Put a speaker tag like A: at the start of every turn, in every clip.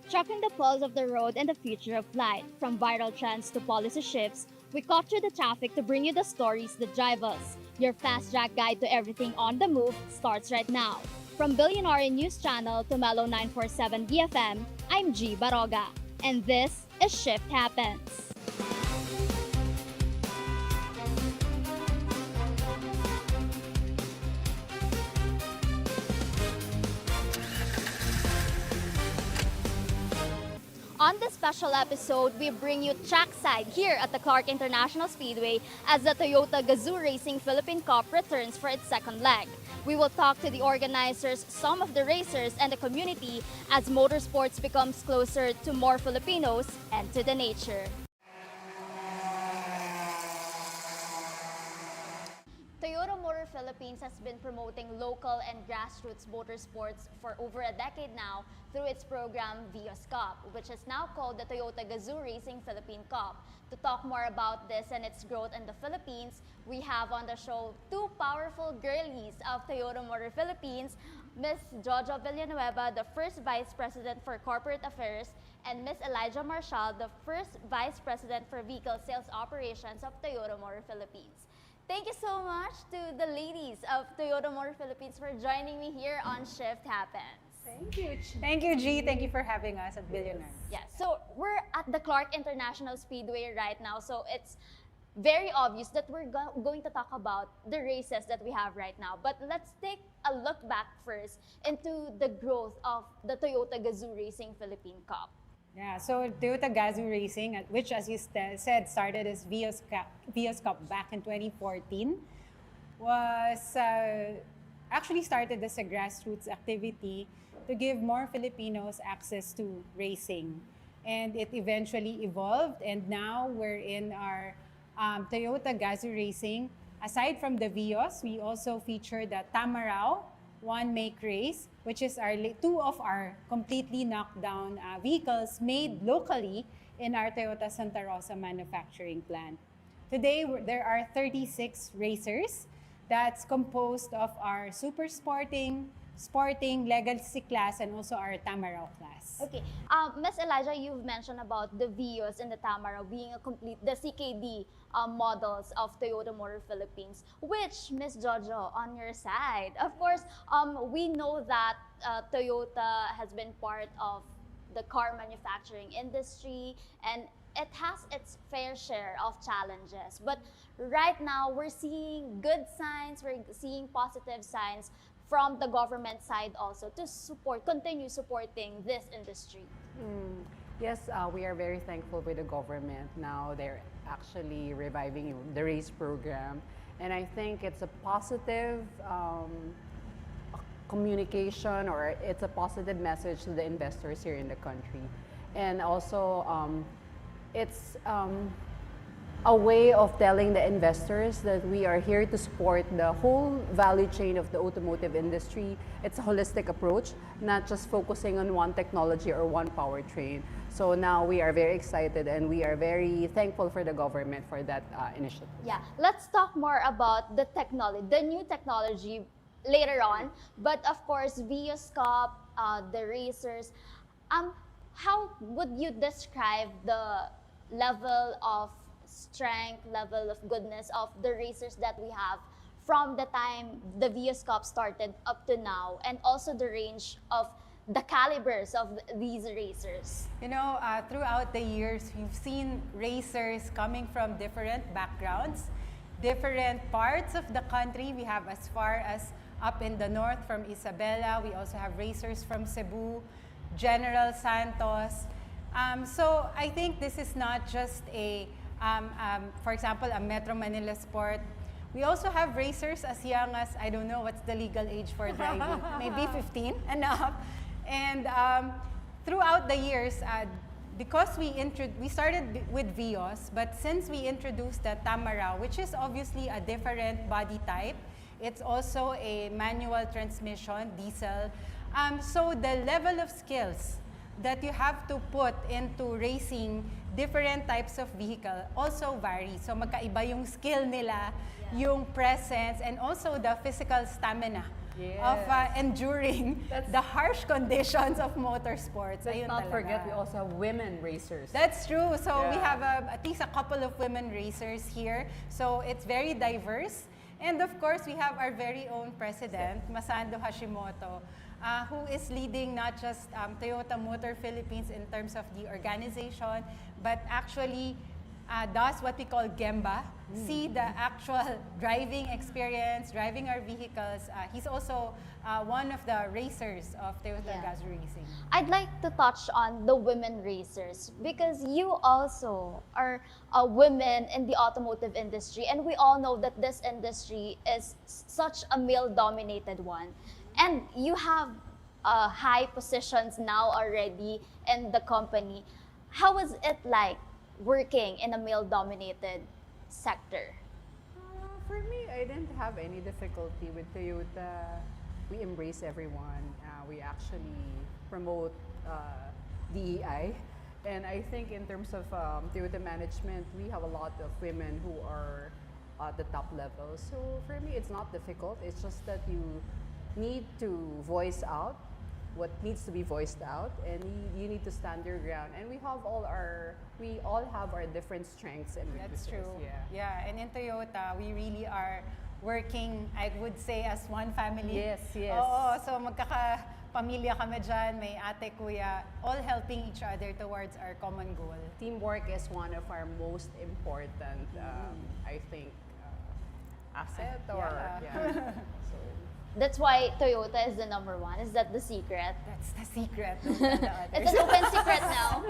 A: Tracking the pulse of the road and the future of flight, from viral trends to policy shifts, we capture the traffic to bring you the stories that drive us. Your fast track guide to everything on the move starts right now. From Billionaire News Channel to Mellow 947 BFM, I'm Gie Barroga, and this is Shift Happens. On this special episode, we bring you trackside here at the Clark International Speedway as the Toyota Gazoo Racing Philippine Cup returns for its second leg. We will talk to the organizers, some of the racers, and the community as motorsports becomes closer to more Filipinos and to the nature. Toyota Motor Philippines has been promoting local and grassroots motorsports for over a decade now through its program Vios Cup, which is now called the Toyota Gazoo Racing Philippine Cup. To talk more about this and its growth in the Philippines, we have on the show two powerful girlies of Toyota Motor Philippines, Miss Jojo Villanueva, the first Vice President for Corporate Affairs, and Miss Elijah Marcial, the first Vice President for Vehicle Sales Operations of Toyota Motor Philippines. Thank you so much to the ladies of Toyota Motor Philippines for joining me here on Shift Happens.
B: Thank you. Thank you, G. Thank you for having us at Billionaire.
A: Yeah, so we're at the Clark International Speedway right now, so it's very obvious that we're going to talk about the races that we have right now. But let's take a look back first into the growth of the Toyota Gazoo Racing Philippine Cup.
B: Yeah, so Toyota Gazoo Racing, which as you said, started as Vios Cup back in 2014, was actually started as a grassroots activity to give more Filipinos access to racing. And it eventually evolved, and now we're in our Toyota Gazoo Racing. Aside from the Vios, we also feature the Tamarau one-make race, which is two of our completely knocked down vehicles made locally in our Toyota Santa Rosa manufacturing plant. Today, there are 36 racers that's composed of our super sporting, legacy class, and also our Tamarau class.
A: Okay, Ms. Elijah, you've mentioned about the Vios and the Tamarau being the CKD models of Toyota Motor Philippines, which, Ms. Jojo, on your side, of course, we know that Toyota has been part of the car manufacturing industry, and it has its fair share of challenges. But right now, we're seeing good signs, we're seeing positive signs from the government side also to continue supporting this industry.
C: Yes, we are very thankful with the government. Now they're actually reviving the race program. And I think it's a positive communication, or it's a positive message to the investors here in the country. And also, it's a way of telling the investors that we are here to support the whole value chain of the automotive industry. It's a holistic approach, not just focusing on one technology or one powertrain. So now we are very excited, and we are very thankful for the government for that initiative.
A: Yeah, let's talk more about the technology, the new technology later on. But of course, Vios Cup, the racers, how would you describe the level of strength, level of goodness of the racers that we have from the time the Vios Cup started up to now, and also the range of the calibers of these racers?
B: You know, throughout the years, we've seen racers coming from different backgrounds, different parts of the country. We have as far as up in the north from Isabela. We also have racers from Cebu, General Santos. So I think this is not just for example, a Metro Manila sport. We also have racers as young as, I don't know what's the legal age for driving, maybe 15 and up. And throughout the years, because we started with Vios, but since we introduced the Tamarau, which is obviously a different body type, it's also a manual transmission, diesel. So the level of skills that you have to put into racing different types of vehicle also vary. So magkaiba yung skill nila, yung presence, and also the physical stamina of enduring the harsh conditions of motorsports.
C: Let's
B: Ayun
C: not
B: talaga.
C: forget we also have women racers.
B: That's true. So we
C: Yeah.
B: have at least a couple of women racers here. So it's very diverse. And of course, we have our very own president, Masando Hashimoto, who is leading not just Toyota Motor Philippines in terms of the organization, but actually does what we call Gemba, see the actual driving experience, driving our vehicles. He's also one of the racers of Toyota Gazoo Racing.
A: I'd like to touch on the women racers because you also are a women in the automotive industry, and we all know that this industry is such a male-dominated one. And you have high positions now already in the company. How was it like working in a male-dominated sector?
C: For me, I didn't have any difficulty with Toyota. We embrace everyone. We actually promote DEI. And I think in terms of Toyota management, we have a lot of women who are at the top level. So for me, it's not difficult. It's just that you need to voice out what needs to be voiced out, and you need to stand your ground. And we all have our different strengths and weaknesses.
B: That's true.
C: Yeah.
B: And in Toyota, we really are working, I would say, as one family.
C: Yes.
B: Oo, so magkakapamilya kami dyan, may ate, kuya, all helping each other towards our common goal.
C: Teamwork is one of our most important, I think, asset or
B: Yeah.
C: So,
A: That's why Toyota is the number one. Is that the secret?
B: That's the secret. Don't tell the others.
A: It's an open secret now.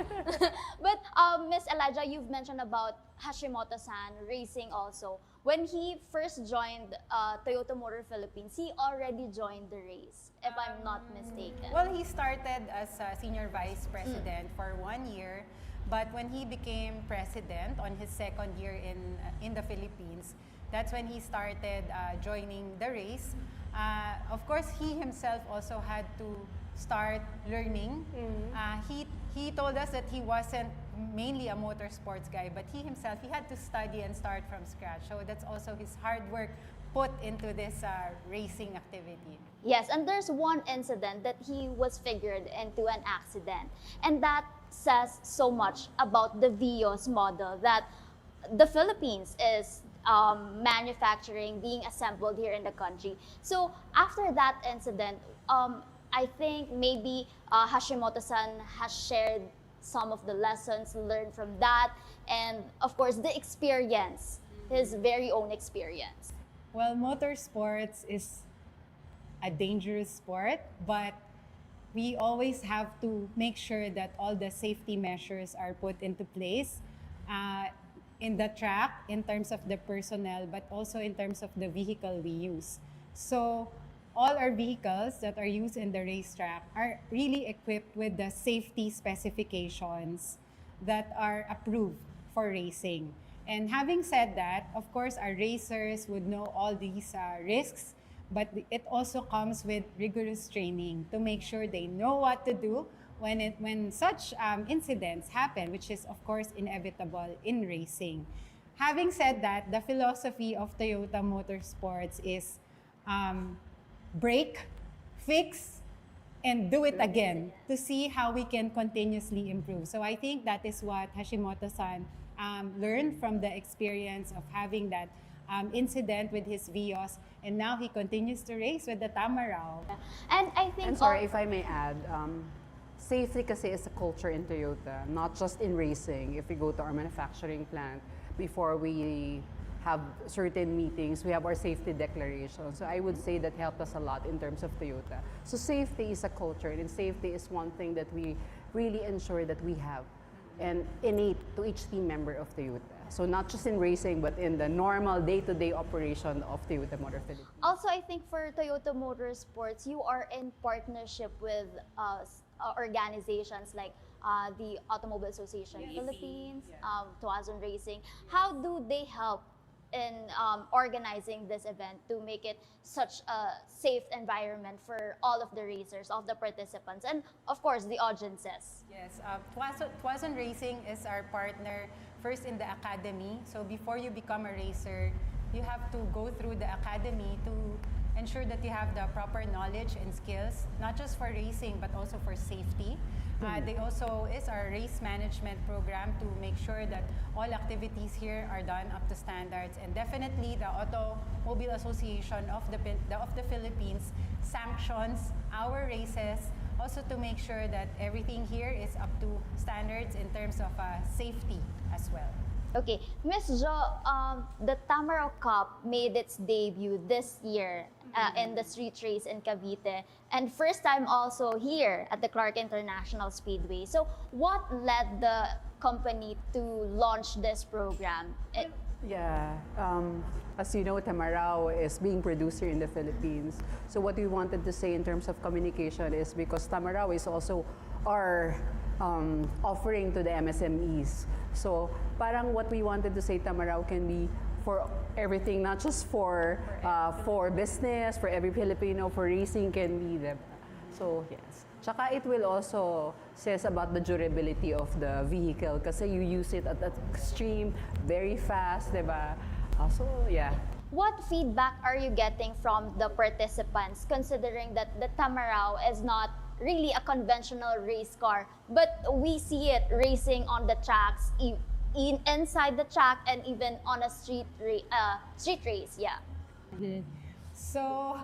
A: But Miss Elijah, you've mentioned about Hashimoto-san racing also. When he first joined Toyota Motor Philippines, he already joined the race, if I'm not mistaken.
B: Well, he started as a senior vice president for 1 year, but when he became president on his second year in the Philippines, that's when he started joining the race. Of course, he himself also had to start learning. He told us that he wasn't mainly a motorsports guy, but he himself, he had to study and start from scratch. So that's also his hard work put into this racing activity.
A: Yes, and there's one incident that he was figured into an accident. And that says so much about the Vios model that the Philippines is manufacturing, being assembled here in the country. So after that incident, I think maybe Hashimoto-san has shared some of the lessons learned from that, and of course the experience, his very own experience.
B: Well, motorsports is a dangerous sport, but we always have to make sure that all the safety measures are put into place in the track, in terms of the personnel, but also in terms of the vehicle we use. So all our vehicles that are used in the racetrack are really equipped with the safety specifications that are approved for racing. And having said that, of course, our racers would know all these risks, but it also comes with rigorous training to make sure they know what to do when such incidents happen, which is of course inevitable in racing. Having said that, the philosophy of Toyota Motorsports is break, fix, and do it again to see how we can continuously improve. So I think that is what Hashimoto-san learned from the experience of having that incident with his Vios, and now he continues to race with the Tamarau.
A: And I think
C: and sorry, if I may add, safety kasi is a culture in Toyota, not just in racing. If we go to our manufacturing plant, before we have certain meetings, we have our safety declaration. So I would say that helped us a lot in terms of Toyota. So safety is a culture, and safety is one thing that we really ensure that we have and innate to each team member of Toyota. So not just in racing, but in the normal day-to-day operation of Toyota Motor Philippines.
A: also, I think for Toyota Motorsports, you are in partnership with organizations like the Automobile Association Philippines, Gazu Racing. How do they help organizing this event to make it such a safe environment for all of the racers, all of the participants, and of course the audiences.
B: Yes, Tuazon Racing is our partner first in the academy. So before you become a racer, you have to go through the academy to ensure that you have the proper knowledge and skills, not just for racing but also for safety. They also is our race management program to make sure that all activities here are done up to standards, and definitely the Automobile Association of the Philippines sanctions our races also to make sure that everything here is up to standards in terms of safety as well.
A: Okay, Miss Jo, the Tamarau Cup made its debut this year in the street race in Cavite, and first time also here at the Clark International Speedway. So, what led the company to launch this program?
C: Yeah, as you know, Tamarau is being produced here in the Philippines. So what we wanted to say in terms of communication is because Tamarau is also our offering to the MSMEs. So parang what we wanted to say, Tamarau can be for everything, not just for business, for every Filipino, for racing can be them. So yes. Tsaka it will also says about the durability of the vehicle kasi you use it at that extreme, very fast, diba? So yeah.
A: What feedback are you getting from the participants, considering that the Tamarau is not really a conventional race car, but we see it racing on the tracks, inside the track, and even on a street race? Yeah.
B: So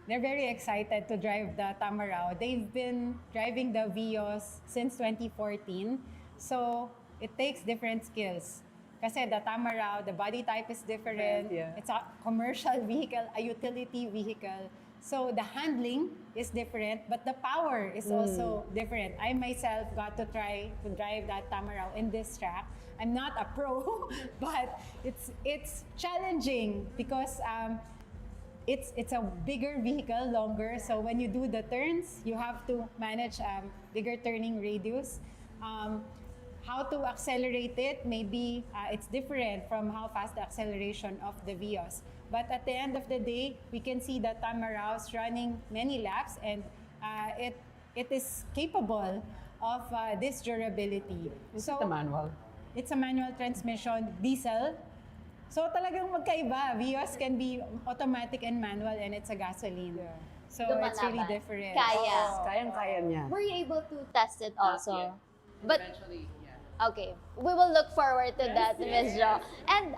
B: they're very excited to drive the Tamarau. They've been driving the Vios since 2014. So it takes different skills. Kasi the Tamarau, the body type is different.
C: Yeah.
B: It's a commercial vehicle, a utility vehicle. So the handling is different, but the power is also different. I myself got to try to drive that Tamarau in this track. I'm not a pro, but it's challenging because it's a bigger vehicle, longer. So when you do the turns, you have to manage bigger turning radius. How to accelerate it, maybe it's different from how fast the acceleration of the Vios. But at the end of the day, we can see that Tamaraus running many laps, and it is capable of this durability.
C: Is it a manual?
B: It's a manual transmission, diesel. So talagang magkaiba. Vios can be automatic and manual, and it's a gasoline.
C: Yeah.
B: So it's really
A: Lumalaban.
B: different.
A: Kaya.
C: Kayang-kaya niya.
A: Were you able to test it also? But
C: Eventually, yeah.
A: okay, we will look forward to that, Ms. Jo. And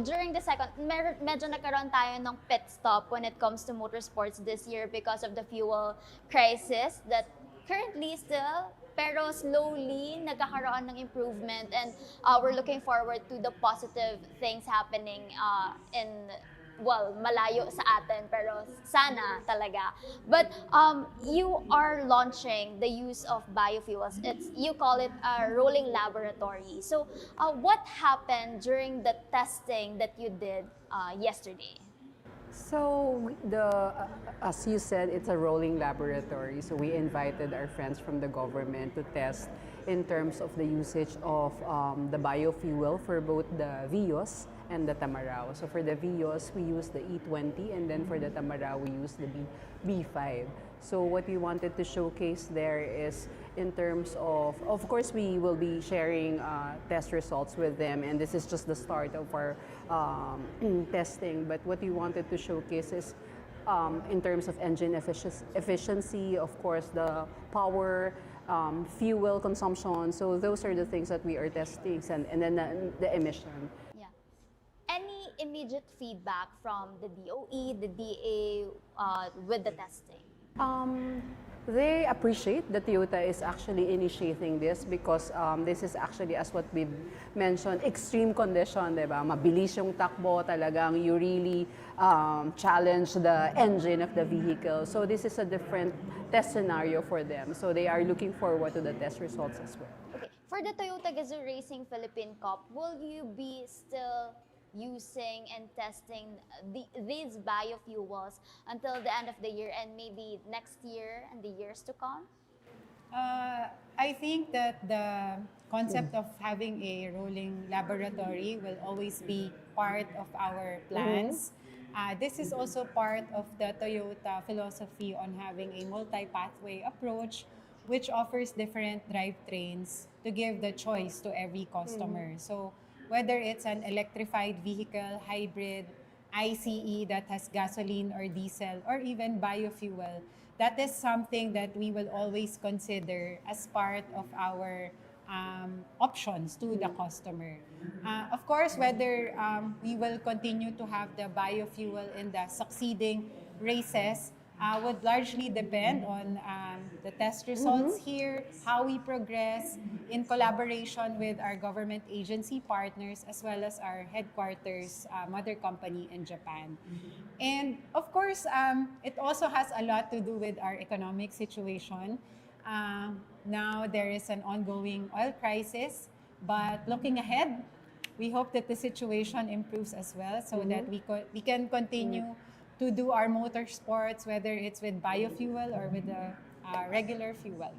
A: during the second, medyo nagkaroon tayo ng pit stop when it comes to motorsports this year because of the fuel crisis that currently still, pero slowly nagkakaroon ng improvement, and we're looking forward to the positive things happening malayo sa atin, pero sana talaga. But you are launching the use of biofuels. You call it a rolling laboratory. So what happened during the testing that you did yesterday?
C: So as you said, it's a rolling laboratory. So we invited our friends from the government to test in terms of the usage of the biofuel for both the Vios and the Tamarau. So for the Vios, we use the E20, and then for the Tamarau, we use the B5. So what we wanted to showcase there is in terms of course, we will be sharing test results with them, and this is just the start of our testing. But what we wanted to showcase is in terms of engine efficiency, of course, the power, fuel consumption. So those are the things that we are testing, and then the emission.
A: Yeah. Any immediate feedback from the DOE, the DA with the testing?
C: They appreciate that Toyota is actually initiating this because this is actually, as what we mentioned, extreme condition, diba? Mabilis yung takbo, talagang you really challenge the engine of the vehicle. So this is a different test scenario for them. So they are looking forward to the test results as well.
A: Okay. For the Toyota Gazoo Racing Philippine Cup, will you be still using and testing these biofuels until the end of the year and maybe next year and the years to come?
B: I think that the concept of having a rolling laboratory will always be part of our plans. This is also part of the Toyota philosophy on having a multi-pathway approach, which offers different drivetrains to give the choice to every customer. So whether it's an electrified vehicle, hybrid, ICE that has gasoline or diesel, or even biofuel, that is something that we will always consider as part of our options to the customer. Of course, whether we will continue to have the biofuel in the succeeding races would largely depend on the test results here, how we progress in collaboration with our government agency partners as well as our headquarters mother company in Japan. And of course, it also has a lot to do with our economic situation. Now there is an ongoing oil crisis, but looking ahead, we hope that the situation improves as well so that we can continue to do our motorsports, whether it's with biofuel or with the regular fuel.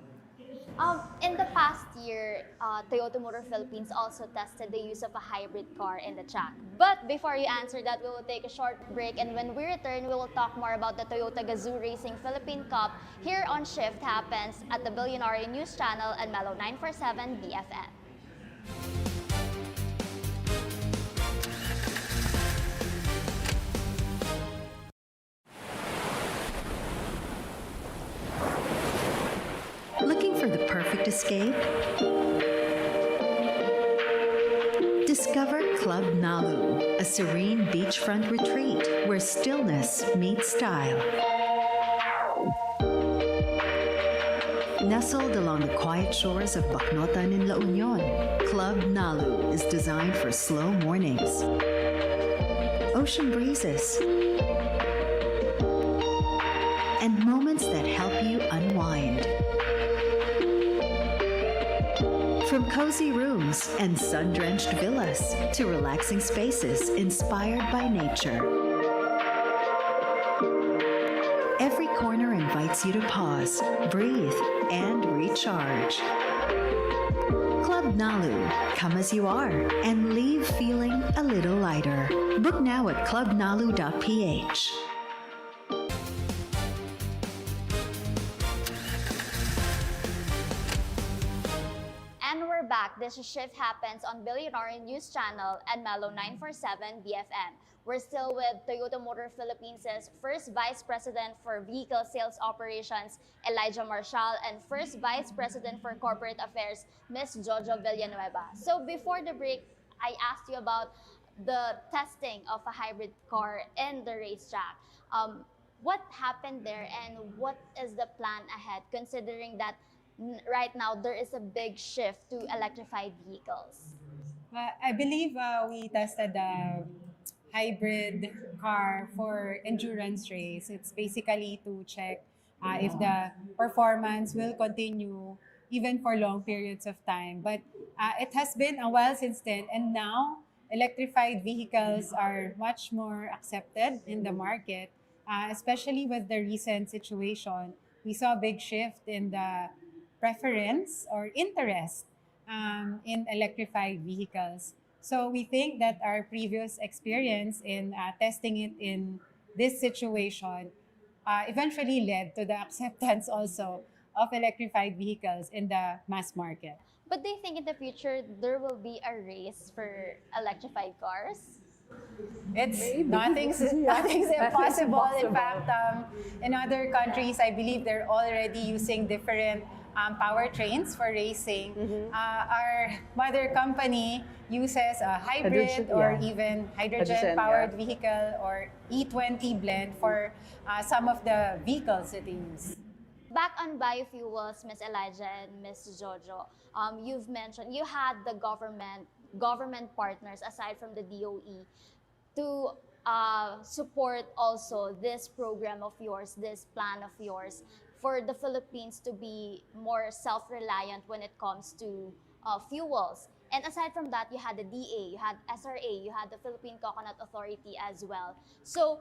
A: In the past year, Toyota Motor Philippines also tested the use of a hybrid car in the track. But before you answer that, we will take a short break, and when we return, we will talk more about the Toyota Gazoo Racing Philippine Cup here on Shift Happens at the Billionaire News Channel and Mellow 947 BFM.
D: Looking for the perfect escape? Discover Club Nalu, a serene beachfront retreat where stillness meets style. Nestled along the quiet shores of Bacnotan in La Union, Club Nalu is designed for slow mornings, ocean breezes, and moments that help you unwind. From cozy rooms and sun-drenched villas to relaxing spaces inspired by nature. Every corner invites you to pause, breathe, and recharge. Club Nalu, come as you are and leave feeling a little lighter. Book now at clubnalu.ph.
A: And we're back. This is Shift Happens on Billionaire News Channel and Mellow 947 BFM. We're still with Toyota Motor Philippines' first Vice President for Vehicle Sales Operations, Elijah Marcial, and first Vice President for Corporate Affairs, Ms. Jojo Villanueva. So before the break, I asked you about the testing of a hybrid car in the racetrack. What happened there and what is the plan ahead, considering that right now there is a big shift to electrified vehicles?
B: I believe we tested the hybrid car for endurance race. It's basically to check if the performance will continue even for long periods of time. But it has been a while since then, and now electrified vehicles are much more accepted in the market, especially with the recent situation. We saw a big shift in the preference or interest in electrified vehicles. So we think that our previous experience in testing it in this situation eventually led to the acceptance also of electrified vehicles in the mass market.
A: But do you think in the future there will be a race for electrified cars?
B: It's
C: Maybe.
B: nothing's impossible. In
C: impossible.
B: fact, in other countries, I believe they're already using different powertrains for racing. Our mother company uses a hybrid
C: Hydrogen,
B: or
C: yeah.
B: even
C: Hydrogen,
B: hydrogen-powered
C: yeah.
B: vehicle or E20 blend for some of the vehicles that they use.
A: Back on biofuels, Ms. Elijah and Ms. Jojo, you've mentioned you had the government partners aside from the DOE to support also this program of yours, this plan of yours, for the Philippines to be more self-reliant when it comes to fuels. And aside from that, you had the DA, you had SRA, you had the Philippine Coconut Authority as well. So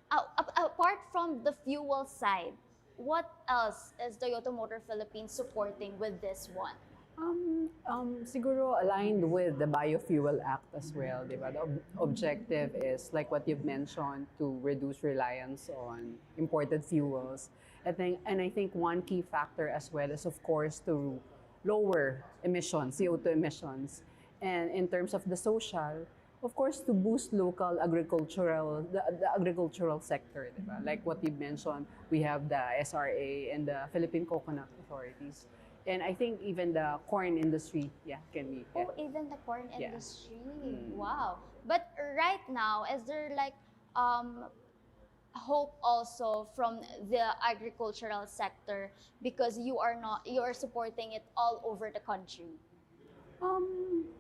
A: apart from the fuel side, what else is Toyota Motor Philippines supporting with this one?
C: Siguro aligned with the Biofuel Act as well, di ba? The objective is, like what you've mentioned, to reduce reliance on imported fuels. I think one key factor as well is, of course, to lower emissions, CO2 emissions. And in terms of the social, of course, to boost local the agricultural sector, di ba? Like what you've mentioned, we have the SRA and the Philippine Coconut Authorities. And I think even the corn industry, yeah, can be. Yeah.
A: Oh, even the corn
C: Yeah.
A: industry. Wow. But right now, is there like hope also from the agricultural sector because you are supporting it all over the country?
C: Um,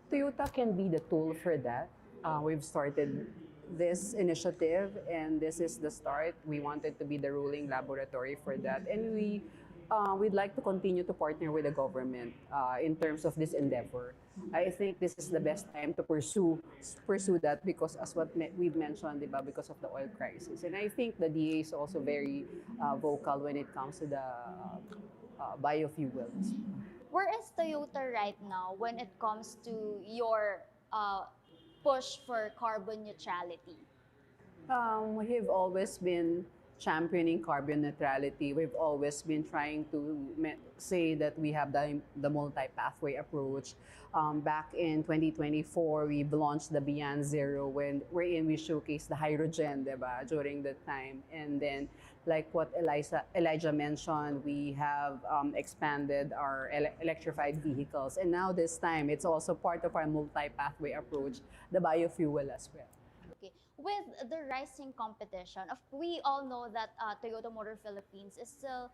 C: Toyota can be the tool for that. We've started this initiative, and this is the start. We wanted to be the ruling laboratory for that, and we'd like to continue to partner with the government in terms of this endeavor. I think this is the best time to pursue that because, as we've mentioned, diba, because of the oil crisis, and I think the DA is also very vocal when it comes to the biofuels.
A: Where is Toyota right now when it comes to your push for carbon neutrality?
C: We have always been championing carbon neutrality. We've always been trying to say that we have the multi-pathway approach. Back in 2024, we launched the Beyond Zero wherein we showcased the hydrogen, diba, during that time. And then, like what Elijah mentioned, we have expanded our electrified vehicles. And now this time, it's also part of our multi-pathway approach, the biofuel as well.
A: Okay. With the rising competition, we all know that Toyota Motor Philippines is still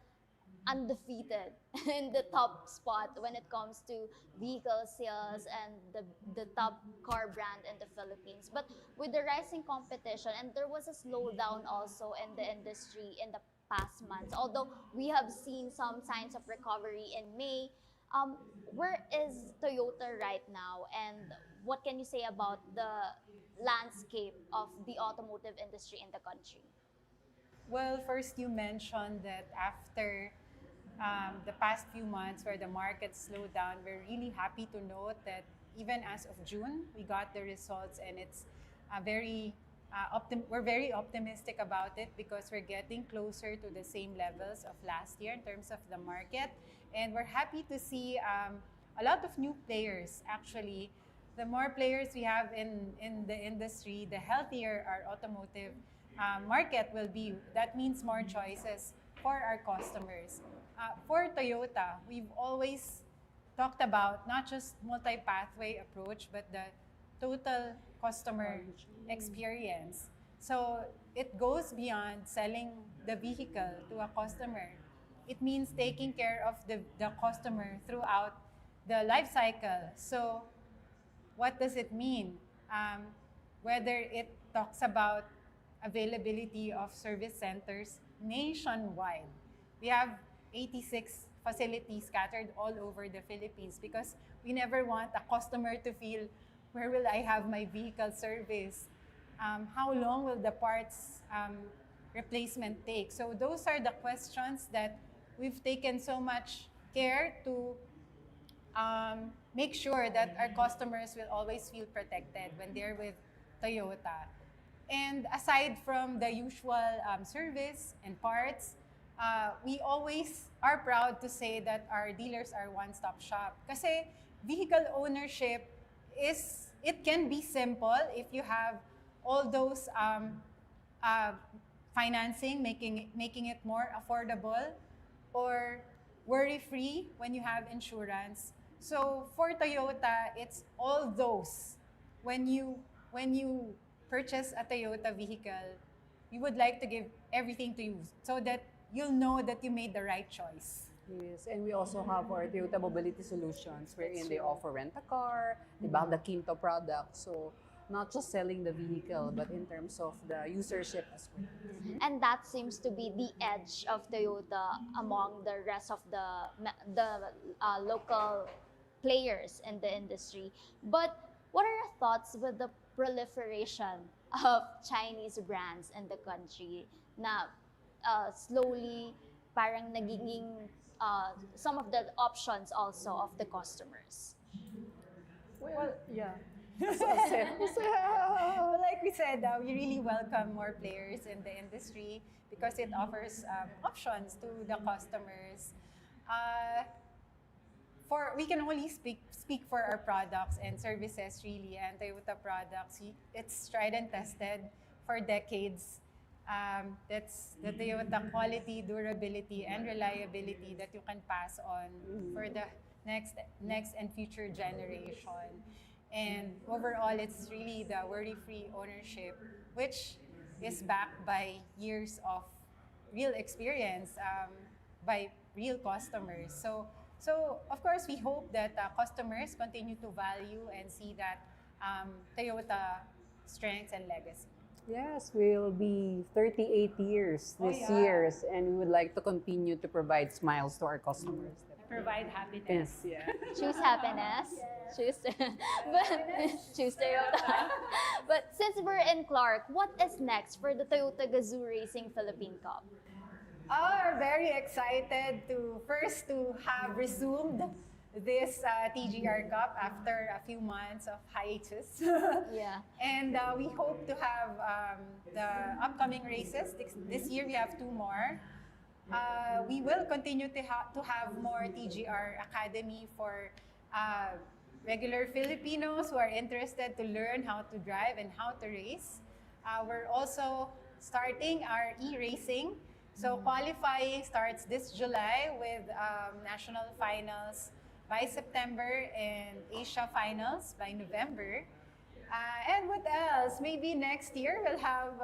A: undefeated in the top spot when it comes to vehicle sales and the top car brand in the Philippines. But with the rising competition, and there was a slowdown also in the industry in the past months, although we have seen some signs of recovery in May, where is Toyota right now, and what can you say about the landscape of the automotive industry in the country?
B: Well, first you mentioned that after the past few months where the market slowed down, we're really happy to note that even as of June, we got the results, and it's we're very optimistic about it because we're getting closer to the same levels of last year in terms of the market. And we're happy to see a lot of new players. Actually, the more players we have in the industry, the healthier our automotive market will be. That means more choices for our customers. For Toyota, we've always talked about not just multi-pathway approach, but the total customer experience. So it goes beyond selling the vehicle to a customer. It means taking care of the customer throughout the life cycle. So what does it mean? Whether it talks about availability of service centers nationwide. We have 86 facilities scattered all over the Philippines because we never want a customer to feel, where will I have my vehicle service? How long will the parts replacement take? So those are the questions that we've taken so much care to make sure that our customers will always feel protected when they're with Toyota. And aside from the usual service and parts, we always are proud to say that our dealers are one-stop shop. Kasi vehicle ownership it can be simple if you have all those financing, making it more affordable, or worry-free when you have insurance. So for Toyota, it's all those. When you purchase a Toyota vehicle, we would like to give everything to you so that you'll know that you made the right choice.
C: Yes, and we also have our Toyota Mobility Solutions wherein they offer rent-a-car, the Quinto product. So not just selling the vehicle, but in terms of the usership as well.
A: And that seems to be the edge of Toyota among the rest of the local players in the industry. But what are your thoughts with the proliferation of Chinese brands in the country? Now, slowly parang nagiging some of the options also of the customers?
C: Well, yeah.
B: Well, like we said, we really welcome more players in the industry because it offers options to the customers. We can only speak for our products and services really, and Toyota products. It's tried and tested for decades. That's the Toyota quality, durability, and reliability that you can pass on for the next and future generation. And overall, it's really the worry-free ownership, which is backed by years of real experience by real customers. So of course, we hope that customers continue to value and see that Toyota strengths and legacy.
C: Yes, we'll be 38 years
B: Oh,
C: this
B: yeah.
C: year, and we would like to continue to provide smiles to our customers.
B: Provide happiness.
C: Yes, yeah.
A: Choose happiness. Choose, but choose Toyota. But since we're in Clark, what is next for the Toyota Gazoo Racing Philippine Cup?
B: Are very excited to have resumed this TGR Cup after a few months of hiatus.
A: Yeah.
B: And we hope to have the upcoming races. This year we have 2 more. We will continue to have more TGR Academy for regular Filipinos who are interested to learn how to drive and how to race. We're also starting our e-racing. So qualifying starts this July with national finals by September and Asia finals by November. And what else? Maybe next year we'll have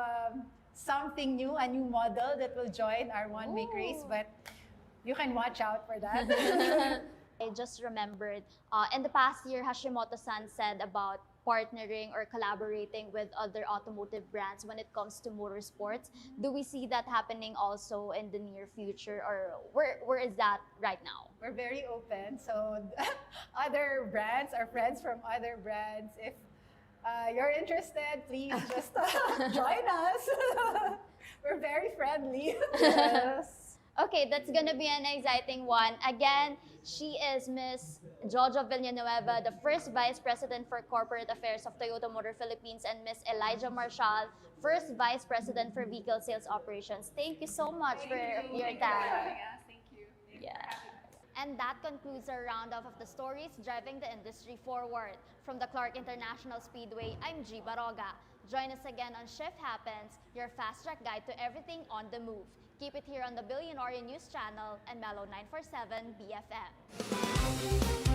B: something new, a new model that will join our one-week race, but you can watch out for that.
A: I just remembered, in the past year, Hashimoto-san said about partnering or collaborating with other automotive brands when it comes to motorsports. Do we see that happening also in the near future, or where is that right now?
B: We're very open. So other brands, our friends from other brands, if you're interested, please just join us. We're very friendly.
C: Yes.
A: Okay, that's gonna be an exciting one. Again, she is Miss Jojo Villanueva, the first Vice President for Corporate Affairs of Toyota Motor Philippines, and Miss Elijah Marcial, first Vice President for Vehicle Sales Operations. Thank you so much for your time.
B: Thank you.
A: Yeah. And that concludes our roundup of the stories driving the industry forward. From the Clark International Speedway, I'm Gie Barroga. Join us again on Shift Happens, your fast-track guide to everything on the move. Keep it here on the Billionaire News Channel and Mellow 947 BFM.